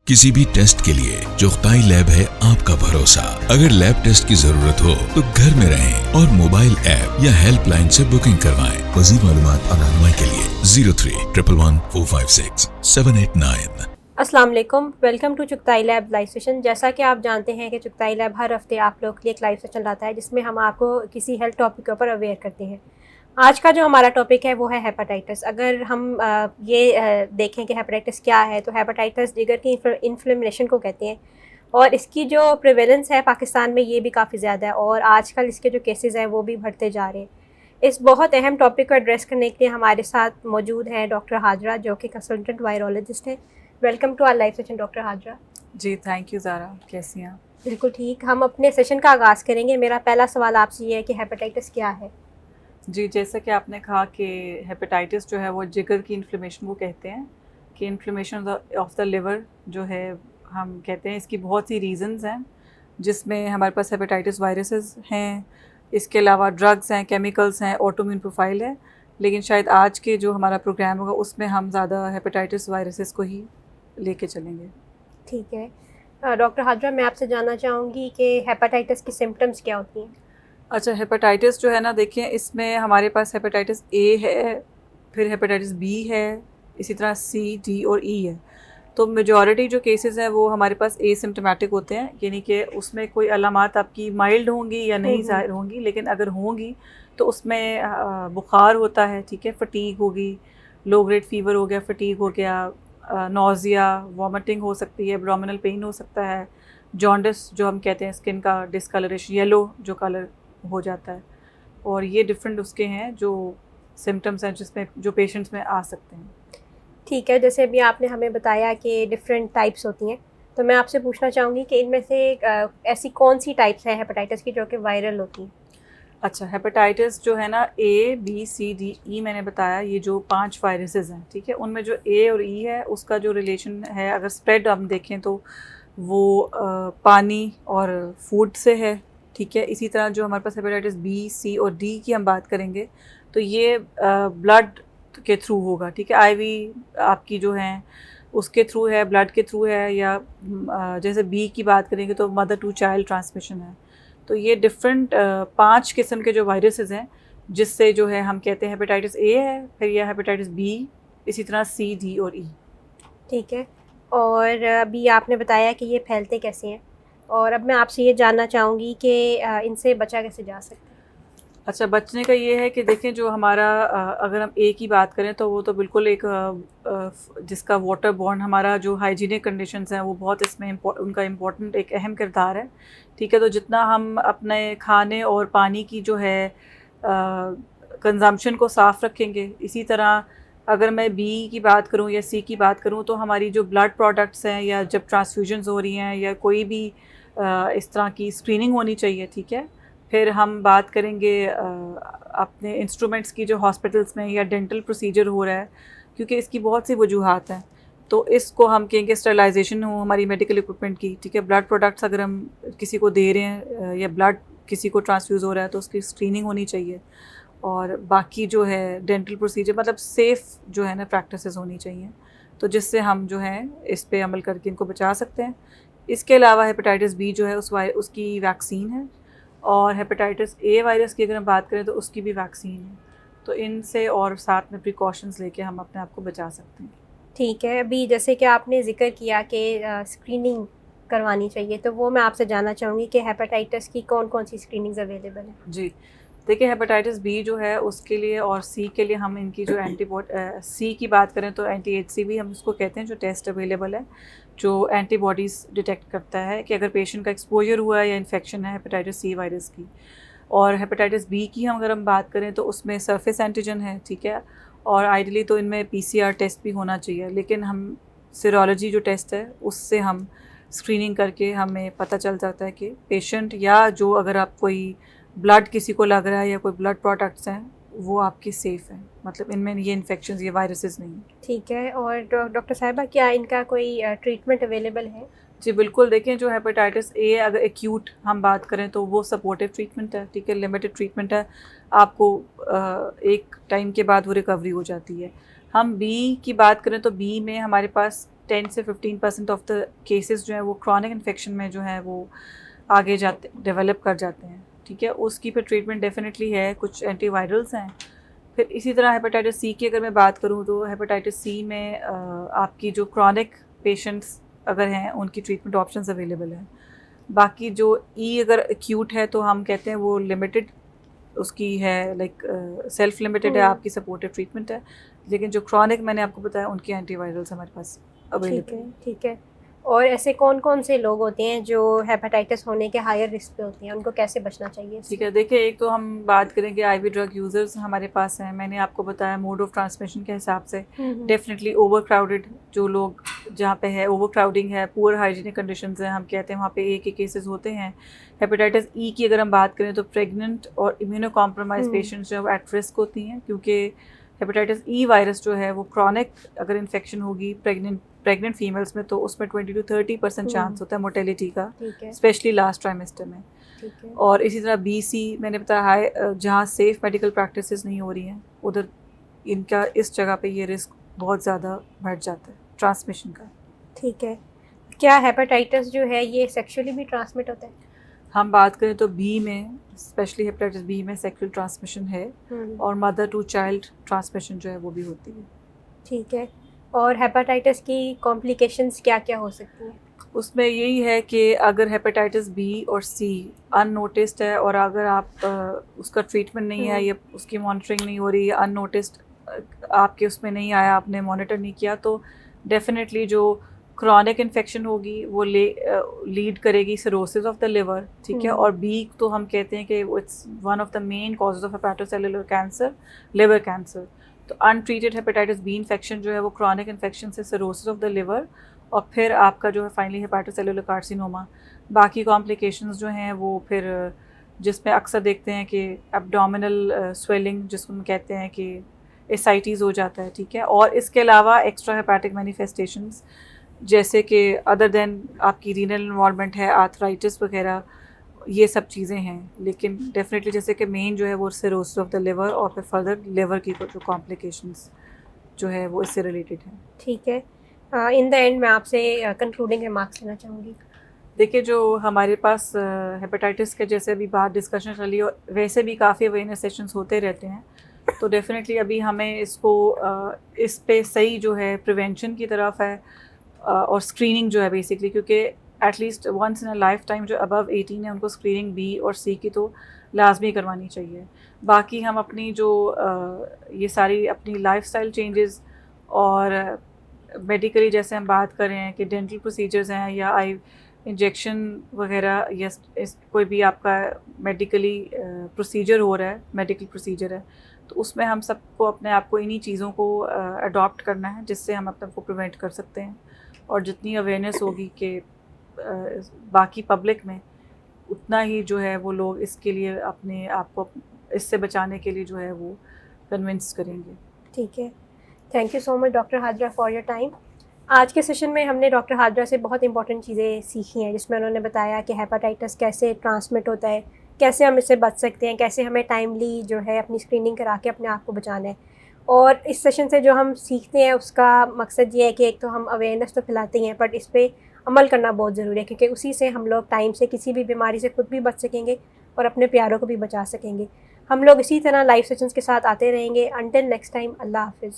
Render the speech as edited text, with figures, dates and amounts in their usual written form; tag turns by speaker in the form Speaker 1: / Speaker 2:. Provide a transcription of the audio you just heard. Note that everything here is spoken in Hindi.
Speaker 1: किसी भी टेस्ट के लिए चुगताई लैब है आपका भरोसा। अगर लैब टेस्ट की जरूरत हो तो घर में रहें और मोबाइल ऐप या हेल्पलाइन से बुकिंग करवाएं। मज़ीद मालूमात और रहनुमाई के लिए 03-111-456-789।
Speaker 2: अस्सलाम वालेकुम, welcome to Chughtai lab live session. जैसा कि आप जानते हैं कि चुगताई लैब हर हफ्ते आप लोग के लिए एक लाइव सेशन लाता है जिसमें हम आपको किसी हेल्थ टॉपिक के ऊपर अवेयर करते हैं। आज का जो हमारा टॉपिक है वो है हेपेटाइटिस। अगर हम देखें कि हेपेटाइटिस क्या है, तो हेपेटाइटिस जिगर की इन्फ्लेमेशन को कहते हैं और इसकी जो प्रिवेलेंस है पाकिस्तान में ये भी काफ़ी ज़्यादा है और आजकल इसके जो केसेस हैं वो भी बढ़ते जा रहे हैं। इस बहुत अहम टॉपिक को एड्रेस करने के लिए हमारे साथ मौजूद हैं डॉक्टर हाजरा, जो कि कंसल्टेंट वायरोलॉजिस्ट हैं। Welcome to our live session doctor Hajra.
Speaker 3: जी थैंक यू ज़ारा, कैसी हैं आप?
Speaker 2: बिल्कुल ठीक। हम अपने सेशन का आगाज़ करेंगे। मेरा पहला सवाल आपसे ये है कि हेपेटाइटिस क्या है?
Speaker 3: जी, जैसा कि आपने कहा कि हेपेटाइटिस जो है वो जिगर की इन्फ्लेमेशन को कहते हैं कि इन्फ्लेमेशन ऑफ द लिवर जो है हम कहते हैं। इसकी बहुत सी रीज़न्स हैं जिसमें हमारे पास हेपेटाइटिस वायरसेस हैं, इसके अलावा ड्रग्स हैं, केमिकल्स हैं, ऑटोइम्यून प्रोफाइल है। लेकिन शायद आज के जो हमारा प्रोग्राम होगा उसमें हम ज़्यादा हेपेटाइटिस वायरसेस को ही लेके चलेंगे।
Speaker 2: ठीक है डॉक्टर हाजरा, मैं आपसे जानना चाहूँगी कि हेपेटाइटिस की सिम्टम्स क्या होती हैं?
Speaker 3: अच्छा, हेपेटाइटिस जो है ना, देखिए इसमें हमारे पास हेपेटाइटिस ए है, फिर हेपेटाइटिस बी है, इसी तरह सी, डी और ई है। तो मेजॉरिटी जो केसेस हैं वो हमारे पास एसिम्प्टोमेटिक होते हैं, यानी कि उसमें कोई अलामात आपकी माइल्ड होंगी या नहीं ज़ाहिर होंगी, लेकिन अगर होंगी तो उसमें बुखार होता है, ठीक है, फटीग होगी, लो ग्रेड फीवर हो गया, फटीग हो गया, नोज़िया, वॉमिटिंग हो सकती है, एब्डोमिनल पेन हो सकता है, जॉन्डिस जो हम कहते हैं, स्किन का डिस्कलरेशन, येलो जो कलर हो जाता है। और ये डिफरेंट उसके हैं जो सिम्टम्स हैं जिसमें जो पेशेंट्स में आ सकते हैं।
Speaker 2: ठीक है, जैसे अभी आपने हमें बताया कि डिफरेंट टाइप्स होती हैं, तो मैं आपसे पूछना चाहूँगी कि इनमें से ऐसी कौन सी टाइप्स हैं हेपेटाइटिस की जो कि वायरल होती हैं?
Speaker 3: अच्छा, हेपेटाइटिस जो है ना, ए, बी, सी, डी, ई मैंने बताया, ये जो 5 वायरसेस हैं, ठीक है, उनमें जो ए और ई है उसका जो रिलेशन है, अगर स्प्रेड हम देखें तो वो पानी और फूड से है, ठीक है। इसी तरह जो हमारे पास हेपेटाइटिस बी, सी और डी की हम बात करेंगे तो ये ब्लड के थ्रू होगा, ठीक है। आईवी आपकी जो है उसके थ्रू है, ब्लड के थ्रू है, या जैसे बी की बात करेंगे तो मदर टू चाइल्ड ट्रांसमिशन है। तो ये डिफरेंट 5 किस्म के जो वायरसेस हैं जिससे जो है हम कहते हैं हेपेटाइटिस ए है, फिर यह हेपेटाइटिस बी, इसी तरह सी, डी और ई।
Speaker 2: ठीक है, और अभी आपने बताया कि ये फैलते कैसे हैं, और अब मैं आपसे ये जानना चाहूँगी कि इनसे बचा कैसे जा सकता है?
Speaker 3: अच्छा, बचने का ये है कि देखें जो हमारा अगर हम ए की बात करें तो वो तो बिल्कुल एक जिसका वाटर बॉर्न हमारा जो हाइजीनिक कंडीशंस हैं वो बहुत इसमें उनका इम्पोर्टेंट एक अहम किरदार है, ठीक है। तो जितना हम अपने खाने और पानी की जो है कंजम्पशन को साफ़ रखेंगे, इसी तरह अगर मैं बी की बात करूं या सी की बात करूं तो हमारी जो ब्लड प्रोडक्ट्स हैं या जब ट्रांसफ्यूजन्स हो रही हैं या कोई भी इस तरह की स्क्रीनिंग होनी चाहिए, ठीक है। फिर हम बात करेंगे अपने इंस्ट्रूमेंट्स की जो हॉस्पिटल्स में या डेंटल प्रोसीजर हो रहा है, क्योंकि इसकी बहुत सी वजूहात हैं। तो इसको हम कहेंगे स्टरलाइजेशन हो हमारी मेडिकल इक्विपमेंट की, ठीक है। ब्लड प्रोडक्ट्स अगर हम किसी को दे रहे हैं या ब्लड किसी को ट्रांसफ्यूज़ हो रहा है तो उसकी स्क्रीनिंग होनी चाहिए। और बाकी जो है डेंटल प्रोसीजर मतलब सेफ़ जो है ना प्रैक्टिसेस होनी चाहिए, तो जिससे हम जो है इस पे अमल करके इनको बचा सकते हैं। इसके अलावा हेपेटाइटिस बी जो है उसकी वैक्सीन है, और हेपेटाइटिस ए वायरस की अगर हम बात करें तो उसकी भी वैक्सीन है। तो इनसे और साथ में प्रिकॉशंस लेके हम अपने आप को बचा सकते हैं।
Speaker 2: ठीक है, अभी जैसे कि आपने ज़िक्र किया कि स्क्रीनिंग करवानी चाहिए, तो वो मैं आपसे जानना चाहूँगी कि हेपेटाइटिस की कौन कौन सी स्क्रीनिंग्स अवेलेबल हैं?
Speaker 3: जी, देखिए हेपेटाइटिस बी जो है उसके लिए और सी के लिए हम इनकी जो सी की बात करें तो एंटी-HCV हम उसको कहते हैं, जो टेस्ट अवेलेबल है, जो एंटीबॉडीज़ डिटेक्ट करता है कि अगर पेशेंट का एक्सपोजर हुआ है या इन्फेक्शन है हेपेटाइटिस सी वायरस की। और हेपेटाइटिस बी की अगर हम बात करें तो उसमें सरफेस एंटीजन है, ठीक है। और आइडियली तो इनमें PCR टेस्ट भी होना चाहिए, लेकिन हम सीरोलॉजी जो टेस्ट है उससे हम स्क्रीनिंग करके हमें पता चल जाता है कि पेशेंट या जो अगर आप कोई ब्लड किसी को लग रहा है या कोई ब्लड प्रोडक्ट्स हैं वो आपके सेफ़ हैं, मतलब इनमें ये इन्फेक्शंस ये वायरसेस नहीं हैं।
Speaker 2: ठीक है, और डॉक्टर साहिबा, क्या इनका कोई ट्रीटमेंट अवेलेबल है?
Speaker 3: जी बिल्कुल, देखें जो हेपेटाइटिस ए अगर एक्यूट हम बात करें तो वो सपोर्टिव ट्रीटमेंट है, ठीक है, लिमिटेड ट्रीटमेंट है, आपको एक टाइम के बाद वो रिकवरी हो जाती है। हम बी की बात करें तो बी में हमारे पास 10 से 15% ऑफ द केसेस जो है वो क्रॉनिक इन्फेक्शन में जो है वो आगे जाते डेवलप कर जाते हैं, ठीक है। उसकी फिर ट्रीटमेंट डेफिनेटली है, कुछ एंटीवायरल्स हैं। फिर इसी तरह हेपेटाइटिस सी की अगर मैं बात करूँ तो हेपेटाइटिस सी में आपकी जो क्रॉनिक पेशेंट्स अगर हैं उनकी ट्रीटमेंट ऑप्शंस अवेलेबल हैं। बाकी जो ई अगर एक्यूट है तो हम कहते हैं वो लिमिटेड उसकी है, लाइक सेल्फ लिमिटेड है, आपकी सपोर्टिव ट्रीटमेंट है। लेकिन जो क्रॉनिक मैंने आपको बताया उनकी एंटीवायरल्स हमारे पास अवेलेबल है।
Speaker 2: ठीक है। और ऐसे कौन कौन से लोग होते हैं जो हेपेटाइटिस होने के हायर रिस्क पे होते हैं, उनको कैसे बचना चाहिए?
Speaker 3: ठीक है, देखिए एक तो हम बात करेंगे आईवी ड्रग यूज़र्स हमारे पास हैं। मैंने आपको बताया मोड ऑफ ट्रांसमिशन के हिसाब से डेफिनेटली ओवर क्राउडेड जो लोग जहाँ पे है, ओवर क्राउडिंग है, पुअर हाइजीनिक कंडीशंस हैं, हम कहते हैं वहाँ पे एक ही केसेस होते हैं। हेपेटाइटिस ई की अगर हम बात करें तो प्रेग्नेंट और इम्यूनो कॉम्प्रोमाइज पेशेंट्स जो है एट रिस्क होती हैं, क्योंकि हेपेटाइटिस ई वायरस जो है वो क्रॉनिक अगर इन्फेक्शन होगी प्रेग्नेंट फीमेल्स में तो उसमें 20 to 30% चांस होता है मोर्टेलिटी का, स्पेशली लास्ट ट्राइमेस्टर में। और इसी तरह BC मैंने बताया हाई, जहाँ सेफ मेडिकल प्रैक्टिसेस नहीं हो रही हैं उधर इनका इस जगह पे ये रिस्क बहुत ज़्यादा बढ़ जाता है ट्रांसमिशन का।
Speaker 2: ठीक है। क्या हेपेटाइटिस जो है ये सेक्सुअली भी ट्रांसमिट होता है?
Speaker 3: हम बात करें तो बी में, स्पेशली हेपेटाइटिस बी में सेक्सुअल ट्रांसमिशन है और मदर टू चाइल्ड ट्रांसमिशन जो है वो भी होती है।
Speaker 2: ठीक है। और हेपेटाइटिस की कॉम्प्लिकेशंस क्या क्या हो सकती हैं?
Speaker 3: उसमें यही है कि अगर हेपेटाइटिस बी और सी अननोटिस्ड है और अगर आप उसका ट्रीटमेंट नहीं है या उसकी मॉनिटरिंग नहीं हो रही, अननोटिस्ड आपके उसमें नहीं आया, आपने मॉनिटर नहीं किया, तो डेफिनेटली जो क्रॉनिक इन्फेक्शन होगी वो लीड करेगी सिरोसिस ऑफ द लिवर, ठीक है। और बी तो हम कहते हैं कि it's one of the main causes of hepatocellular cancer, liver cancer. तो अनट्रीटेड हेपेटाइटिस बी इन्फेक्शन जो है वो क्रॉनिक इन्फेक्शन से सिरोसिस ऑफ द लिवर और फिर आपका जो है फाइनली हेपेटोसेलुलर कार्सिनोमा। बाकी कॉम्प्लिकेशंस जो हैं वो फिर जिसमें अक्सर देखते हैं कि एब्डोमिनल स्वेलिंग जिसको हम कहते हैं कि एसाइटीज़ हो जाता है, ठीक है। और इसके अलावा एक्स्ट्रा हेपेटिक मैनिफेस्टेशंस जैसे कि अदर देन आपकी रीनल इन्वॉल्वमेंट है, आर्थराइटिस वगैरह, ये सब चीज़ें हैं। लेकिन डेफिनेटली जैसे कि मेन जो है वो सिरोसिस ऑफ द लिवर और फिर फर्दर लिवर की जो कॉम्प्लिकेशंस जो है वो इससे रिलेटेड हैं।
Speaker 2: ठीक है। इन द एंड मैं आपसे कंक्लूडिंग रिमार्क्स लेना चाहूँगी।
Speaker 3: देखिए जो हमारे पास हेपेटाइटिस के जैसे अभी बात डिस्कशन चली और वैसे भी काफ़ी अवेयरनेस सेशंस होते रहते हैं, तो डेफिनेटली अभी हमें इसको इस पे सही जो है प्रिवेंशन की तरफ है और स्क्रीनिंग जो है बेसिकली, क्योंकि at least once in a life time जो अबव 18 है उनको स्क्रीनिंग बी और सी की तो लाजमी करवानी चाहिए। बाकी हम अपनी जो ये सारी अपनी लाइफस्टाइल चेंजेस और मेडिकली जैसे हम बात कर रहे हैं कि डेंटल प्रोसीजर्स हैं या आई इंजेक्शन वगैरह या कोई भी आपका मेडिकली प्रोसीजर हो रहा है, मेडिकल प्रोसीजर है, तो उसमें हम सबको अपने आप को इन्हीं चीज़ों को अडॉप्ट करना है जिससे हम अपने को प्रिवेंट कर सकते हैं। और जितनी अवेयरनेस होगी कि बाकी पब्लिक में, उतना ही जो है वो लोग इसके लिए अपने आप को इससे बचाने के लिए जो है वो कन्विंस करेंगे।
Speaker 2: ठीक है। Thank you so much doctor Hajra for your time. आज के सेशन में हमने डॉक्टर हाजरा से बहुत इंपॉर्टेंट चीज़ें सीखी हैं, जिसमें उन्होंने बताया कि हेपेटाइटिस कैसे ट्रांसमिट होता है, कैसे हम इससे बच सकते हैं, कैसे हमें टाइमली जो है अपनी स्क्रीनिंग करा के अपने आप को बचाना है। और इस सेशन से जो हम सीखते हैं उसका मकसद ये है कि एक तो हम अवेयरनेस तो फैलाते ही हैं, बट इस पर अमल करना बहुत ज़रूरी है, क्योंकि उसी से हम लोग टाइम से किसी भी बीमारी से खुद भी बच सकेंगे और अपने प्यारों को भी बचा सकेंगे। हम लोग इसी तरह लाइव सेशंस के साथ आते रहेंगे। अंटिल नेक्स्ट टाइम, अल्लाह हाफिज़।